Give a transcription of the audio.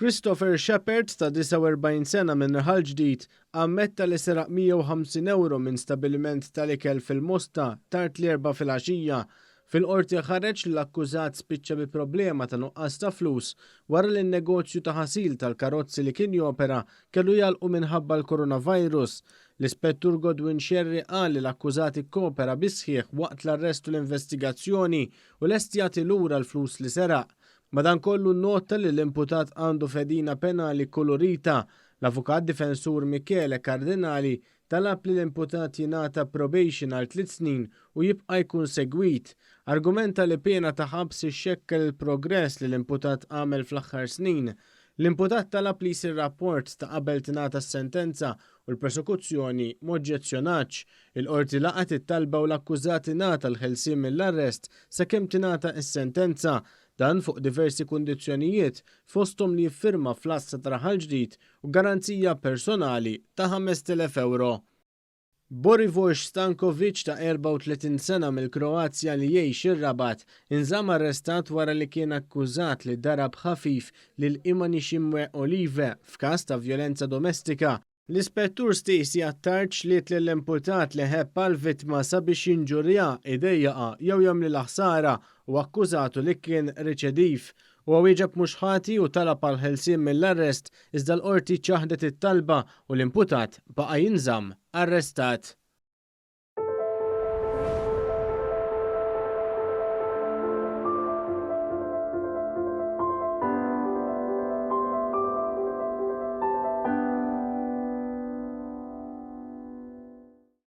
Christopher Shepard ta' 49 sena minn Raħal Ġdid ammetta li seraq €150 minn stabiliment tal-ikel fil-Mosta tard l-4 fil-għaxija. Fil-qorti ħareġ li l-akkużat spiċċa bi problema ta' nuqqas ta' flus wara li n-negozju ta' ħasil tal-karozzi li kien jopera kellu jalqu minħabba l-coronavirus. L-ispettur Godwin Sherry qal li l-akkużat ikkopera bisħieħ waqt l-arrest u l-investigazzjoni u lest jagħti lura l-flus li seraq. Madankollu nnota li l-imputat għandu fedina penali kolorita. L-avukat difensur Michele Cardinali talab li l-imputat jingħata probation għal 3 snin u jibqa' jkun segwit. Argumenta li pena ta' ħabs ixxekkel il-progress li l-imputat għamel fl-aħħar snin. L-imputat talab li jsir rapport ta' qabel tingħata s-sentenza u l-prosekuzzjoni m'oġġezzjonax. Il-qorti laqat it-talba u l-akkużat ingħata l-ħelsien mill-arrest sakemm tingħata s-sentenza. Dan fuq diversi kundizzjonijiet fosthom li jiffirma fl-assa ta' Raħal Ġdid u garanzija personali ta' €5,000. Borivoj Stankovic ta' 34 sena mill-Kroazja li jgħix ir-Rabat inżamm arrestat wara li kien akkużat li darab ħafif lil Imanishimwe Olive f'każ ta' vjolenza domestika. L-ispettur Stacey Attarch liet lill-imputat li ħebba l-vittma sabiex jinġurja, idejjaqa jew jagħmilha ħsara u akkużatu li kien riċediv. U wieġeb mhux ħati u talab għal ħelsien mill-arrest iżda l-qorti ċaħdet it-talba u l-imputat baqa' jinżamm arrestat.